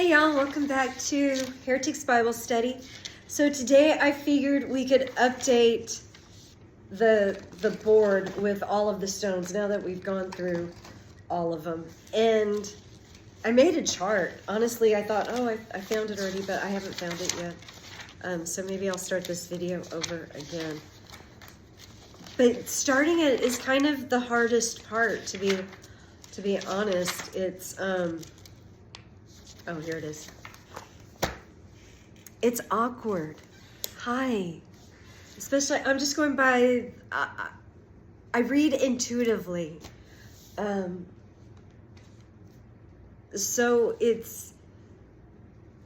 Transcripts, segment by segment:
Hey y'all, welcome back to Heretics Bible Study. So today I figured we could update the board with all of the stones now that we've gone through all of them. And I made a chart. Honestly, I thought, oh, I found it already, but I haven't found it yet. So maybe I'll start this video over again. But starting it is kind of the hardest part, to be honest. It's oh, here it is. It's awkward. Hi. Especially, I'm just going by, I read intuitively. So it's,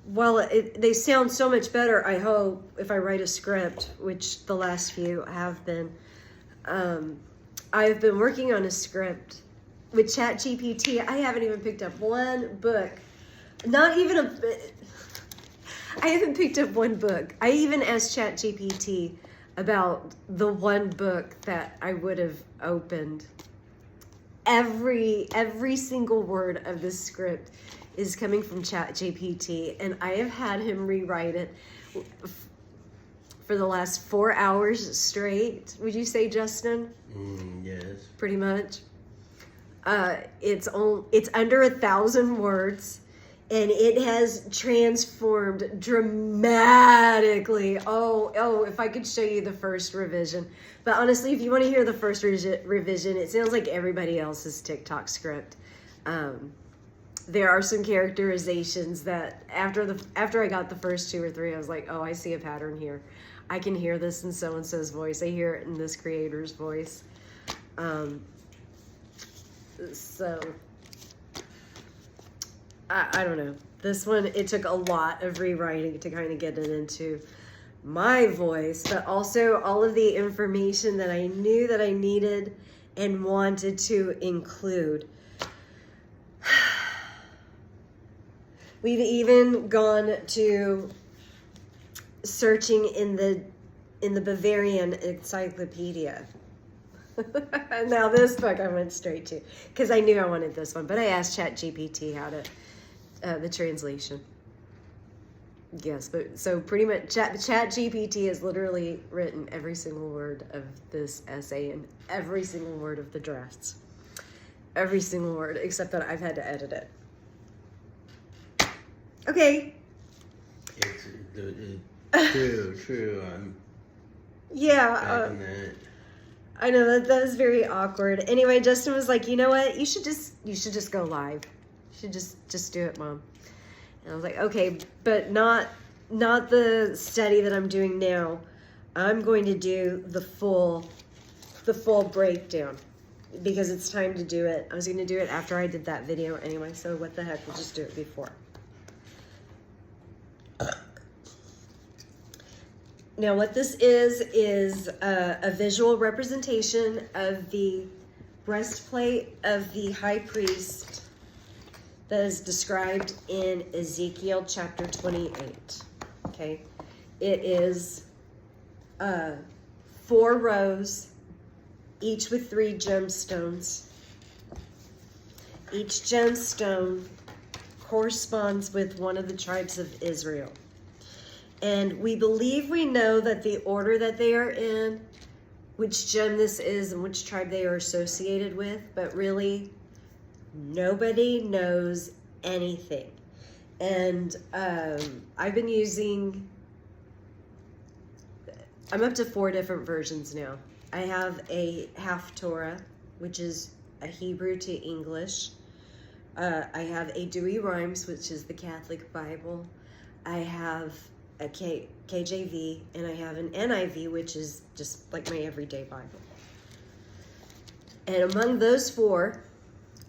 well, they sound so much better, I hope, if I write a script, which the last few have been. I've been working on a script with ChatGPT. I haven't even picked up one book. I haven't picked up one book. I even asked ChatGPT about the one book that I would have opened. Every single word of this script is coming from ChatGPT, and I have had him rewrite it for the last 4 hours straight. Would you say, Justin? Yes. Pretty much. It's under 1,000 words. And it has transformed dramatically. Oh, if I could show you the first revision. But honestly, if you want to hear the first revision, it sounds like everybody else's TikTok script. There are some characterizations that after I got the first 2 or 3, I was like, oh, I see a pattern here. I can hear this in so-and-so's voice. I hear it in this creator's voice. So... I don't know. This one, it took a lot of rewriting to kind of get it into my voice, but also all of the information that I knew that I needed and wanted to include. We've even gone to searching in the Bavarian Encyclopedia. Now this book I went straight to because I knew I wanted this one, but I asked ChatGPT how to the translation. Yes, but so pretty much ChatGPT has literally written every single word of this essay and every single word of the drafts. Every single word, except that I've had to edit it. Okay. It's true. Yeah. I know that was very awkward. Anyway, Justin was like, you know what? You should just go live. You should just do it, Mom. And I was like, okay, but not the study that I'm doing now. I'm going to do the full breakdown because it's time to do it. I was going to do it after I did that video anyway, so what the heck, we'll just do it before. Now, what this is a visual representation of the breastplate of the high priest that is described in Ezekiel chapter 28. Okay, it is 4 rows, each with 3 gemstones. Each gemstone corresponds with one of the tribes of Israel. And we believe we know that the order that they are in, which gem this is and which tribe they are associated with, but really nobody knows anything. And I've been using, I'm up to 4 different versions now. I have a Haftorah, which is a Hebrew to English. I have a Douay-Rheims, which is the Catholic Bible. I have a KJV, and I have an NIV, which is just like my everyday Bible. And among those 4,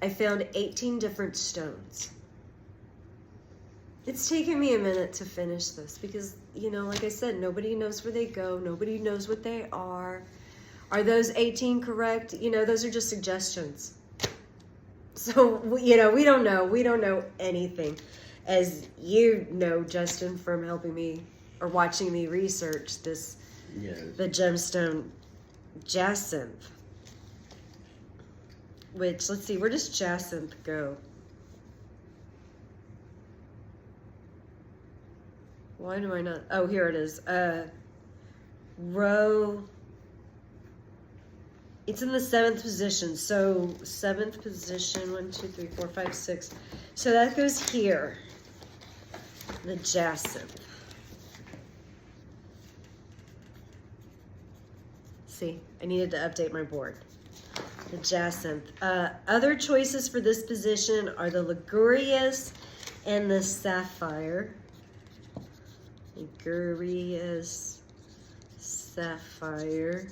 I found 18 different stones. It's taken me a minute to finish this because, you know, like I said, nobody knows where they go. Nobody knows what they are. Are those 18 correct? You know, those are just suggestions. So, you know, we don't know. We don't know anything. As you know, Justin, from helping me or watching me research this, Yes. The gemstone jacinth. Which, let's see, where does jacinth go? Why do I not? Oh, here it is. Row. It's in the 7th position. So 7th position, 1, 2, 3, 4, 5, 6. So that goes here. The jacinth. See, I needed to update my board. The jacinth. Other choices for this position are the ligurius and the sapphire. Ligurius, sapphire.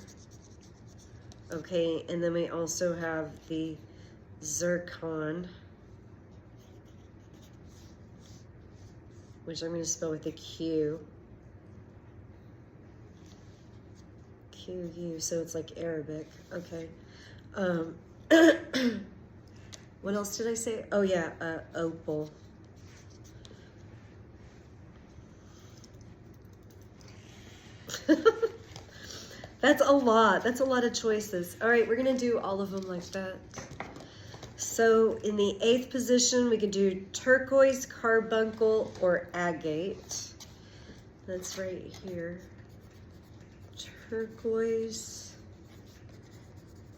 Okay, and then we also have the zircon, which I'm going to spell with a Q. QU, so it's like Arabic. Okay. What else did I say? Oh yeah, opal. That's a lot. That's a lot of choices. All right, we're gonna do all of them like that. So in the 8th position, we could do turquoise, carbuncle, or agate. That's right here. Turquoise,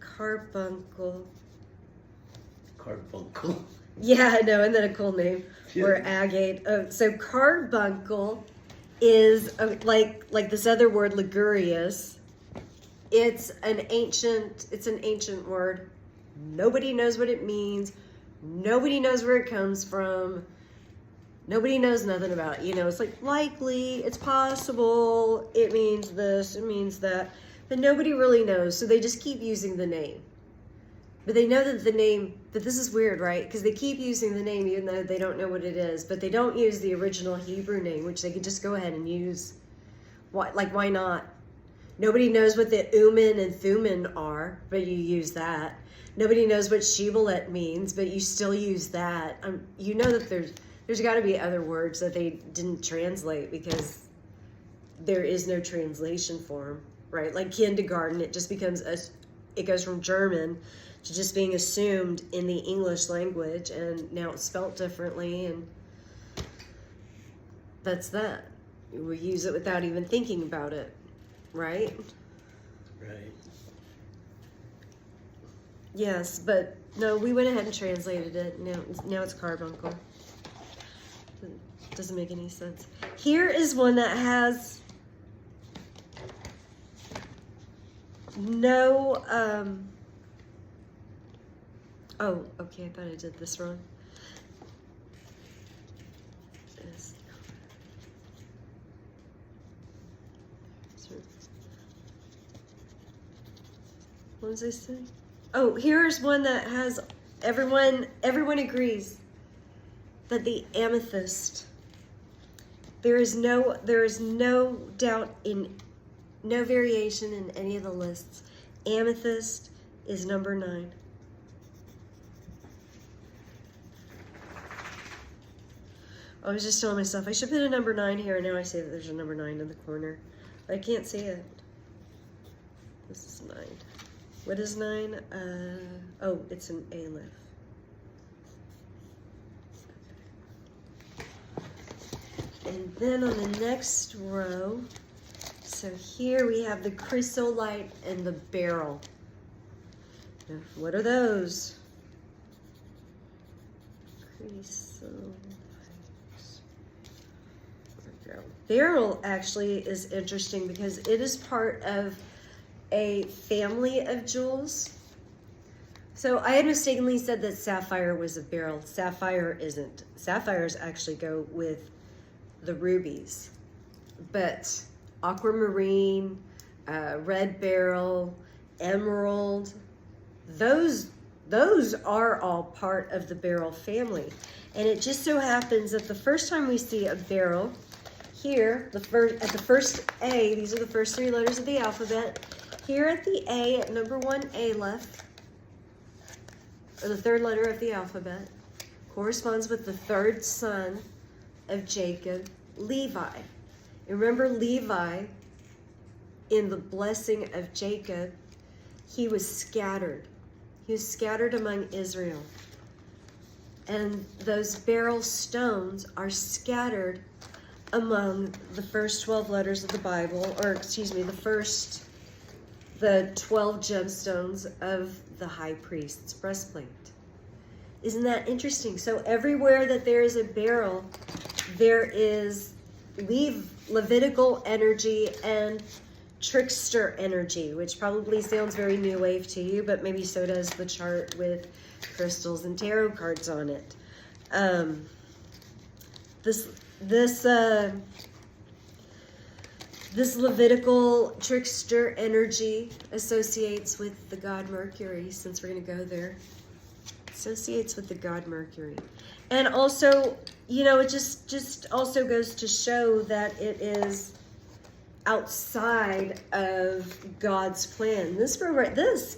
carbuncle. Carbuncle. Yeah, I know, isn't that a cool name? Yeah. Or agate. Oh, so carbuncle is like this other word, ligurius. It's an ancient word. Nobody knows what it means. Nobody knows where it comes from. Nobody knows nothing about it. You know, it's like likely, it's possible, it means this, it means that. But nobody really knows, so they just keep using the name. But they know that the name, but this is weird, right? Because they keep using the name even though they don't know what it is. But they don't use the original Hebrew name, which they could just go ahead and use. Why not? Nobody knows what the Uman and Thuman are, but you use that. Nobody knows what Shibboleth means, but you still use that. You know that there's got to be other words that they didn't translate because there is no translation for them, right? Like kindergarten, it just becomes it goes from German to just being assumed in the English language, and now it's spelt differently, and that's that. We use it without even thinking about it, right? Right. Yes, but no, we went ahead and translated it. Now it's carbuncle. Doesn't make any sense. Here is one that has no, oh, okay, I thought I did this wrong. What was I saying? Oh, here's one that has everyone agrees that the amethyst. There is no doubt in no variation in any of the lists. Amethyst is number 9. I was just telling myself I should put a number 9 here, and now I see that there's a number 9 in the corner. I can't see it. This is 9. What is 9? Oh, it's an aleph. And then on the next row, so here we have the chrysolite and the beryl. Now, what are those? Chrysolite. Beryl actually is interesting because it is part of a family of jewels. So I had mistakenly said that sapphire was a beryl. Sapphire isn't. Sapphires actually go with the rubies. But aquamarine, red beryl, emerald, those are all part of the beryl family. And it just so happens that the first time we see a beryl, here, at the first A, these are the first 3 letters of the alphabet. Here at the A, at number 1 aleph, or the 3rd letter of the alphabet, corresponds with the 3rd son of Jacob, Levi. And remember Levi, in the blessing of Jacob, he was scattered. He was scattered among Israel. And those beryl stones are scattered among the first 12 letters of the Bible, or excuse me, the 12 gemstones of the high priest's breastplate. Isn't that interesting? So everywhere that there is a beryl, there is Levitical energy and trickster energy, which probably sounds very new wave to you, but maybe so does the chart with crystals and tarot cards on it. This Levitical trickster energy associates with the god Mercury, since we're going to go there. Associates with the god Mercury. And also, you know, it just also goes to show that it is outside of God's plan. This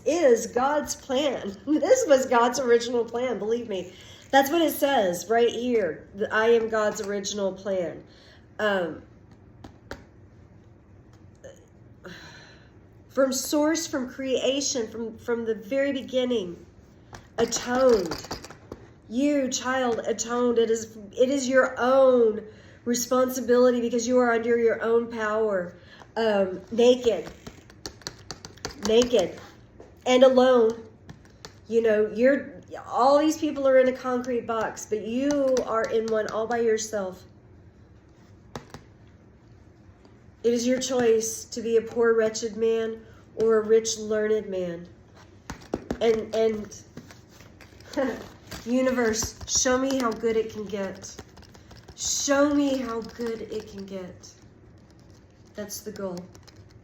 is God's plan. This was God's original plan, believe me. That's what it says right here. I am God's original plan. From source, from creation, from the very beginning, atoned. You, child, atoned. It is your own responsibility because you are under your own power. Naked and alone. You know, all these people are in a concrete box, but you are in one all by yourself. It is your choice to be a poor, wretched man or a rich, learned man. And universe, show me how good it can get. Show me how good it can get. That's the goal.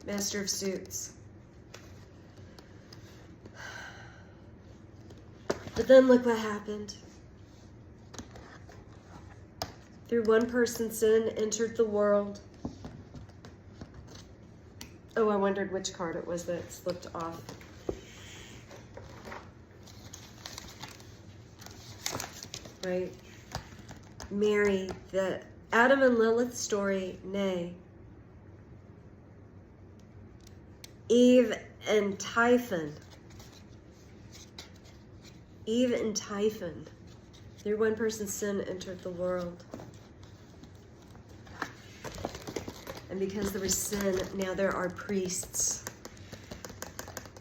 Master of Suits. But then look what happened. Through one person's sin entered the world. Oh, I wondered which card it was that slipped off. Right? Mary, the Adam and Lilith story, nay. Eve and Typhon. Eve and Typhon. Through one person's sin entered the world. And because there was sin, now there are priests.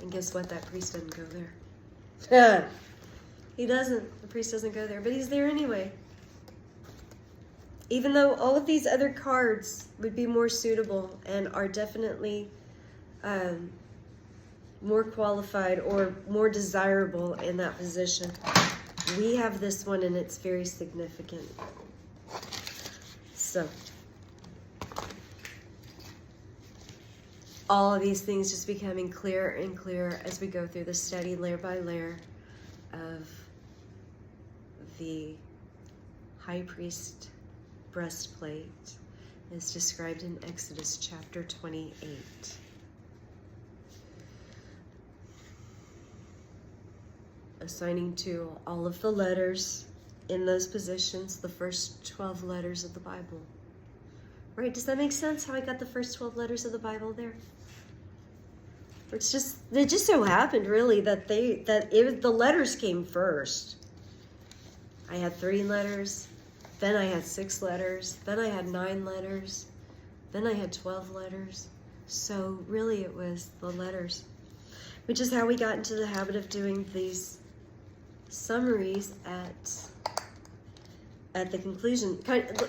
And guess what? That priest doesn't go there. He doesn't. The priest doesn't go there, but he's there anyway. Even though all of these other cards would be more suitable and are definitely more qualified or more desirable in that position, we have this one and it's very significant. So, all of these things just becoming clearer and clearer as we go through the study layer by layer of the high priest breastplate as described in Exodus chapter 28. Assigning to all of the letters in those positions the first 12 letters of the Bible. Right, does that make sense how I got the first 12 letters of the Bible there? It just so happened really that the letters came first. I had 3 letters, then I had 6 letters, then I had 9 letters, then I had 12 letters. So really it was the letters, which is how we got into the habit of doing these summaries at the conclusion.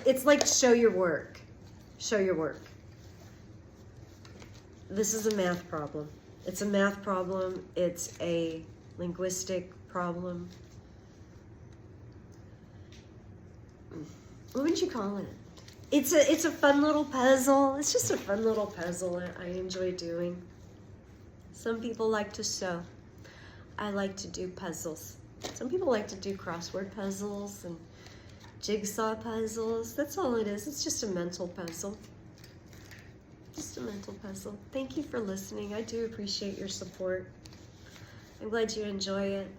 It's like show your work. Show your work. This is a math problem. It's a math problem. It's a linguistic problem. What would you call it? It's a fun little puzzle. It's just a fun little puzzle I enjoy doing. Some people like to sew. I like to do puzzles. Some people like to do crossword puzzles and jigsaw puzzles. That's all it is. It's just a mental puzzle. Just a mental puzzle. Thank you for listening. I do appreciate your support. I'm glad you enjoy it.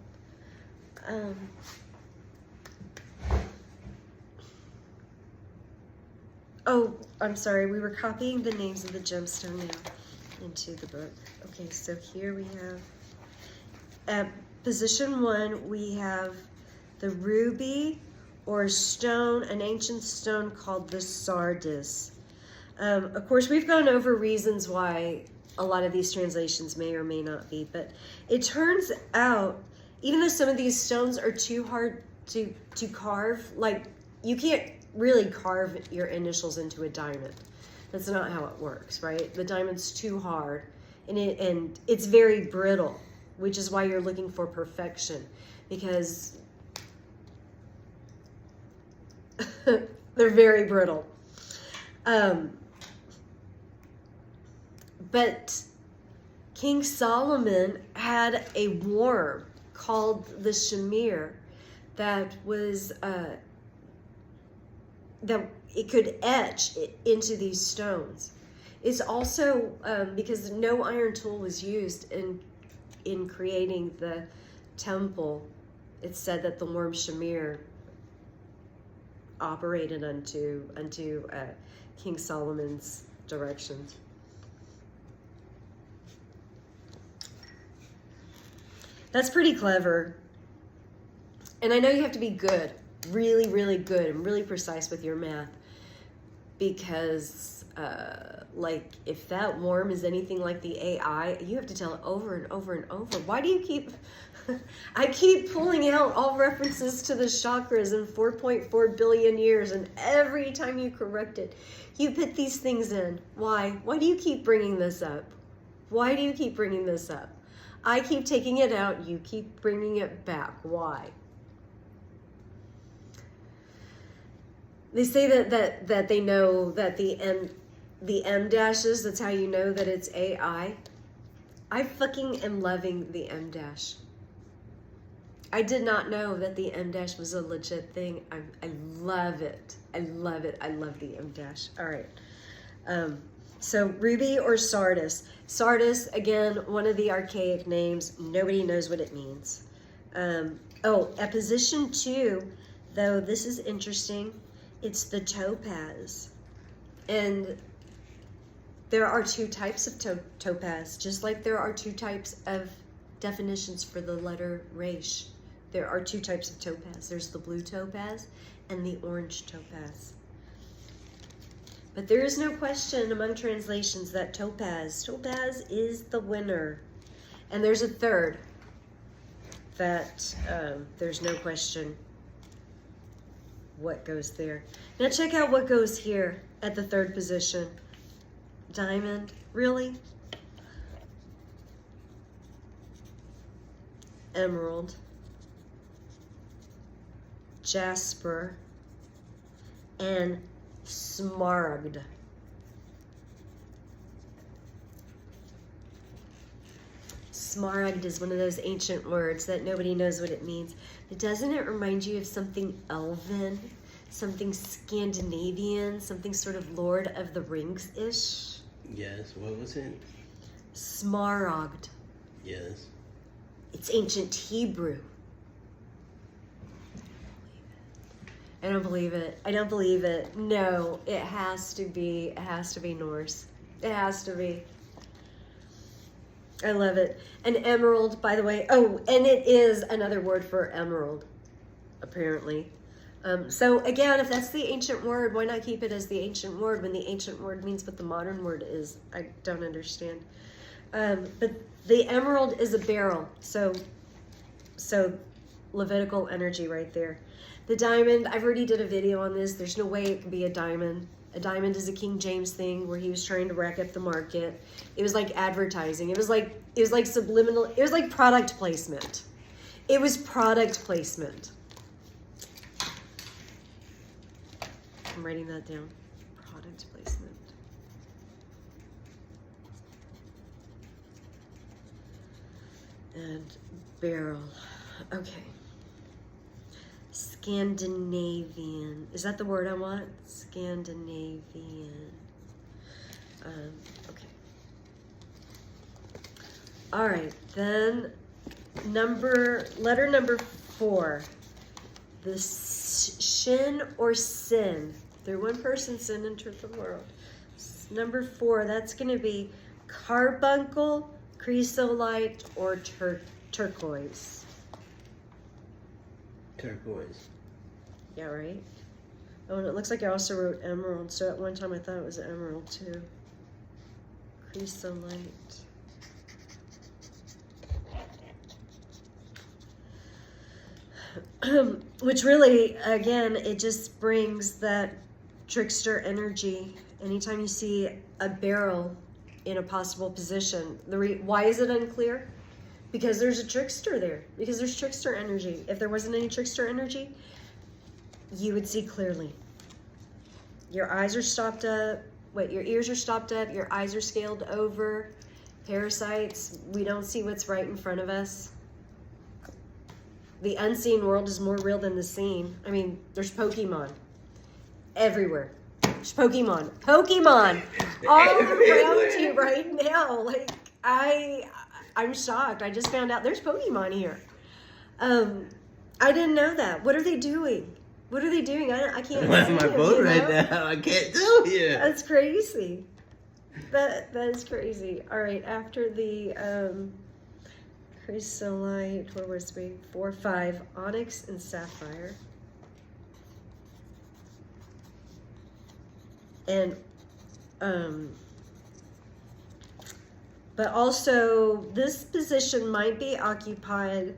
Oh, I'm sorry. We were copying the names of the gemstone now into the book. Okay, so here we have at position 1, we have the ruby or a stone, an ancient stone called the sardis. Of course, we've gone over reasons why a lot of these translations may or may not be, but it turns out, even though some of these stones are too hard to carve, like you can't really carve your initials into a diamond. That's not how it works, right? The diamond's too hard, and it's very brittle, which is why you're looking for perfection, because they're very brittle. But King Solomon had a worm called the shamir that was that it could etch into these stones. It's also because no iron tool was used in creating the temple. It's said that the worm shamir operated unto King Solomon's directions. That's pretty clever. And I know you have to be good, really, really good and really precise with your math, because like if that worm is anything like the AI, you have to tell it over and over and over. Why do you keep I keep pulling out all references to the chakras in 4.4 billion years, and every time you correct it, you put these things in. Why? Why do you keep bringing this up? Why do you keep bringing this up? I keep taking it out, you keep bringing it back. Why? They say that they know that the M dashes, that's how you know that it's AI. I fucking am loving the M dash. I did not know that the M dash was a legit thing. I love it. I love it. I love the M dash. All right. So ruby or sardis. Sardis, again, one of the archaic names. Nobody knows what it means. At position 2, though, this is interesting. It's the topaz. And there are 2 types of topaz, just like there are 2 types of definitions for the letter resh. There are 2 types of topaz. There's the blue topaz and the orange topaz. But there is no question among translations that topaz is the winner. And there's a third that there's no question what goes there. Now check out what goes here at the 3rd position. Diamond, really? Emerald, jasper, and smaragd. Smaragd is one of those ancient words that nobody knows what it means. But doesn't it remind you of something elven, something Scandinavian, something sort of Lord of the Rings-ish? Yes, what was it? Smaragd. Yes. It's ancient Hebrew. I don't believe it. I don't believe it. No, it has to be Norse. It has to be. I love it. An emerald, by the way. Oh, and it is another word for emerald, apparently. So again, if that's the ancient word, why not keep it as the ancient word when the ancient word means what the modern word is? I don't understand. But the emerald is a beryl, so Levitical energy right there. The diamond, I've already did a video on this. There's no way it can be a diamond. A diamond is a King James thing where he was trying to rack up the market. It was like advertising. It was like subliminal. It was like product placement. It was product placement. I'm writing that down. Product placement. And beryl. Okay. Scandinavian. Is that the word I want? Scandinavian. Okay. All right. Then letter number 4. The shin or sin. Through one person, sin entered the world. Number 4, that's going to be carbuncle, chrysolite, or turquoise. Turquoise. Yeah, right? Oh, and it looks like I also wrote emerald. So at one time I thought it was emerald too. Chrysolite. Which really, again, it just brings that trickster energy. Anytime you see a beryl in a possible position, why is it unclear? Because there's a trickster there. Because there's trickster energy. If there wasn't any trickster energy, you would see clearly. Your eyes are stopped up. Your ears are stopped up. Your eyes are scaled over. Parasites. We don't see what's right in front of us. The unseen world is more real than the seen. I mean, there's Pokemon everywhere. There's Pokemon all around you right now. Like I'm shocked. I just found out there's Pokemon here. I didn't know that. What are they doing? What are they doing? I can't. I'm on my see them, boat you know? right now. I can't tell you. That's crazy. That is crazy. All right, after the chrysolite, where was we? 4, 5, onyx and sapphire. And but also this position might be occupied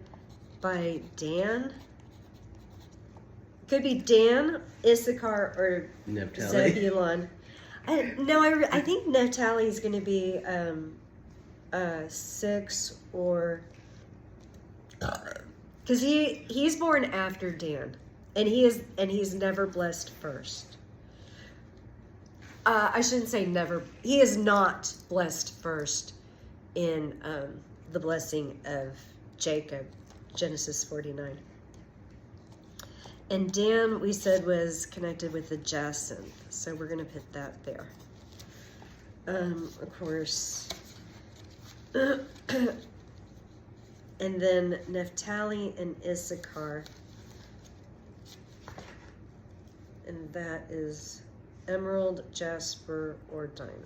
by Dan. Could be Dan, Issachar, or Naphtali. Zebulon. I think Naphtali is going to be 6 or because he's born after Dan, and he's never blessed first. I shouldn't say never. He is not blessed first in the blessing of Jacob, Genesis 49. And Dan, we said, was connected with the jacinth, so we're going to put that there. Of course. And then Naphtali and Issachar. And that is emerald, jasper, or diamond.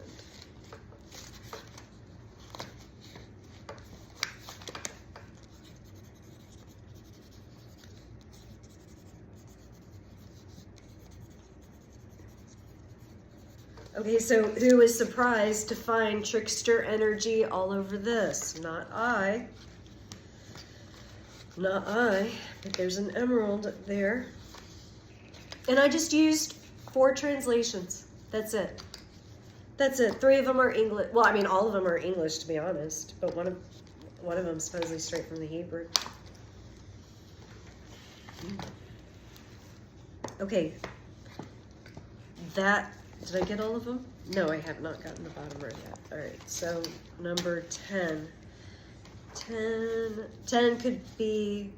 Okay, so who was surprised to find trickster energy all over this? Not I. Not I, but there's an emerald there. And I just used 4 translations. That's it. That's it. 3 of them are English. Well, I mean, all of them are English, to be honest. But one of them supposedly straight from the Hebrew. Okay. Did I get all of them? No, I have not gotten the bottom row yet. All right, so number 10. 10 could be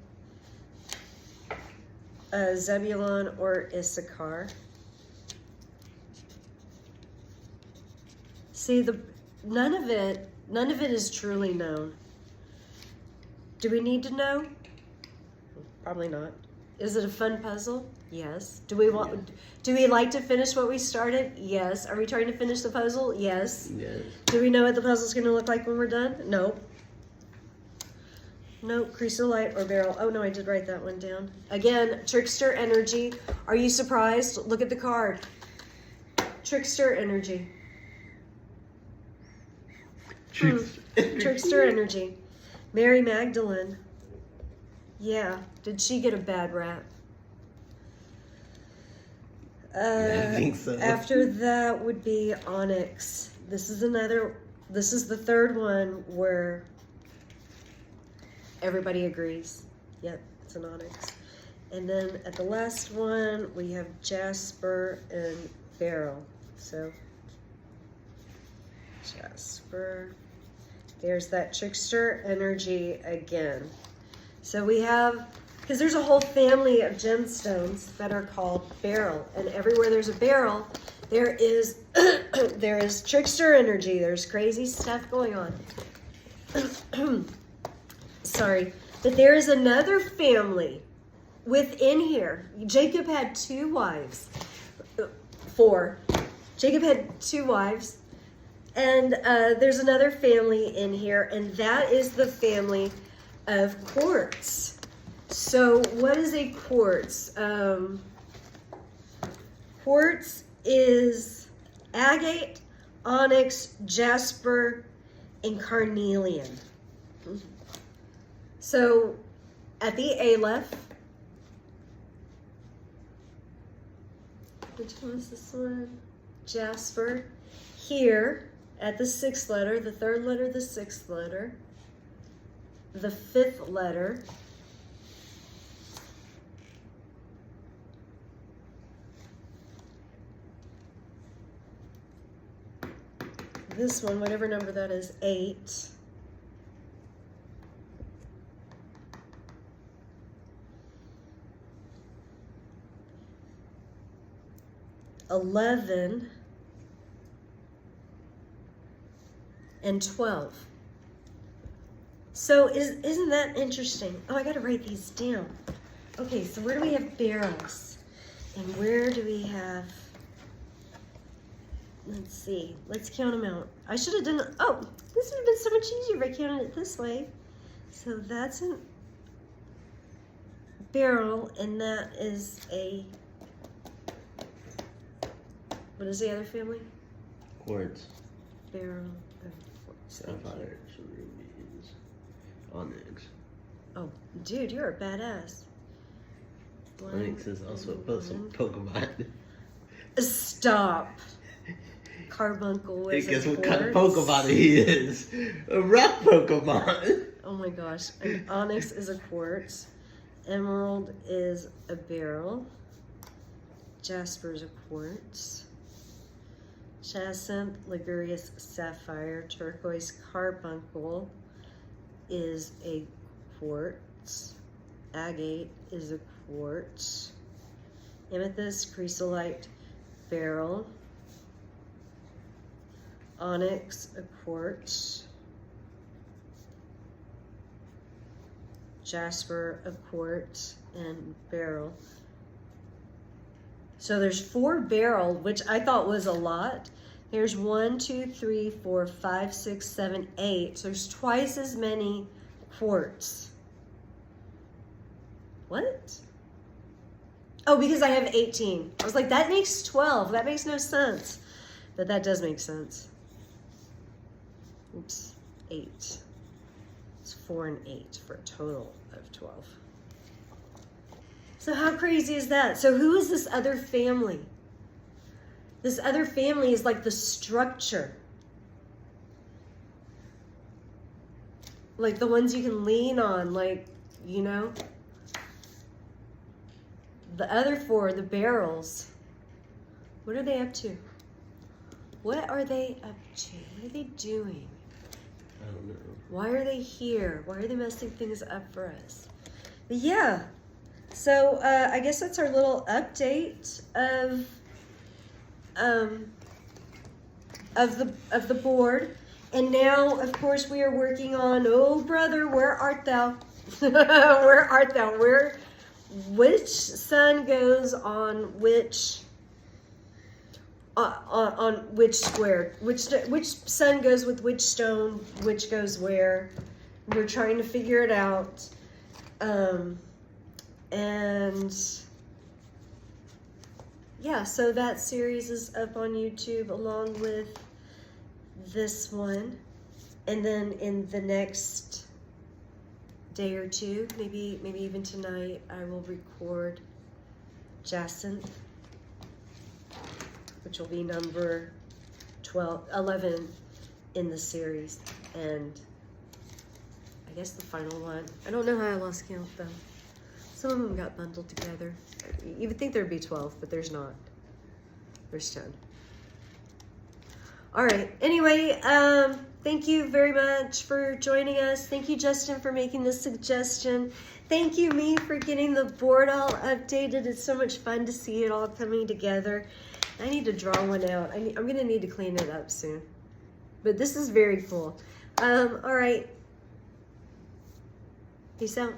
Zebulon or Issachar. See, none of it is truly known. Do we need to know? Probably not. Is it a fun puzzle? Yes. Do we like to finish what we started? Yes. Are we trying to finish the puzzle? Yes. Yes. Do we know what the puzzle's going to look like when we're done? Nope. Nope. Chrysolite or beryl. Oh no, I did write that one down. Again, trickster energy. Are you surprised? Look at the card. Trickster energy. Trickster energy. Mary Magdalene. Yeah. Did she get a bad rap? I think so. After that would be onyx. This is the third one where everybody agrees. Yep, it's an onyx. And then at the last one, we have jasper and beryl. So, jasper. There's that trickster energy again. So we have, because there's a whole family of gemstones that are called beryl, and everywhere there's a beryl, there is there is trickster energy. There's crazy stuff going on. Sorry, but there is another family within here. Jacob had 2 wives. 4. Jacob had 2 wives, and there's another family in here, and that is the family of quartz. So what is a quartz? quartz is agate, onyx, jasper, and carnelian. So at the Aleph, which one is this one? Jasper. Here at the 6th letter, the 3rd letter, the 6th letter, the 5th letter, this one, whatever number that is, 8. $11 and 12. So isn't that interesting? Oh, I gotta write these down. Okay, so where do we have barrels? And where do we have, let's see, let's count them out. I should have done, oh, this would have been so much easier if I counted it this way. So that's a barrel, and that is a, what is the other family? Quartz. Barrel of quartz. Sapphire. Rubies. Onyx. Oh, dude, you're a badass. Onyx is also some Pokemon. Stop. Carbuncle is Guess a what kind of quartz. Pokemon he is? A rock Pokemon. Oh my gosh. An onyx is a quartz. Emerald is a beryl. Jasper is a quartz. Jacinth, ligurius, sapphire, turquoise, carbuncle is a quartz. Agate is a quartz. Amethyst, chrysolite, beryl. Onyx, a quartz. Jasper, a quartz, and beryl. So there's 4 beryl, which I thought was a lot. There's 1, 2, 3, 4, 5, 6, 7, 8. So there's twice as many quartz. What? Oh, because I have 18. I was like, that makes 12. That makes no sense. But that does make sense. Oops, 8. It's 4 and 8 for a total of 12. So how crazy is that? So who is this other family? This other family is like the structure. Like the ones you can lean on, like, you know? The other 4, the barrels. What are they up to? What are they up to? What are they doing? I don't know. Why are they here? Why are they messing things up for us? But yeah. So I guess that's our little update of the board. And now, of course, we are working on, oh brother, where art thou? Where art thou? Which sun goes on which on which square? Which sun goes with which stone? Which goes where? We're trying to figure it out. And yeah, so that series is up on YouTube along with this one. And then in the next day or two, maybe even tonight, I will record Jacinth, which will be number 11 in the series. And I guess the final one. I don't know how I lost count though. Some of them got bundled together. You would think there'd be 12, but there's not. There's 10. All right. Anyway, thank you very much for joining us. Thank you, Justin, for making this suggestion. Thank you, me, for getting the board all updated. It's so much fun to see it all coming together. I need to draw one out. I'm going to need to clean it up soon. But this is very cool. All right. Peace out.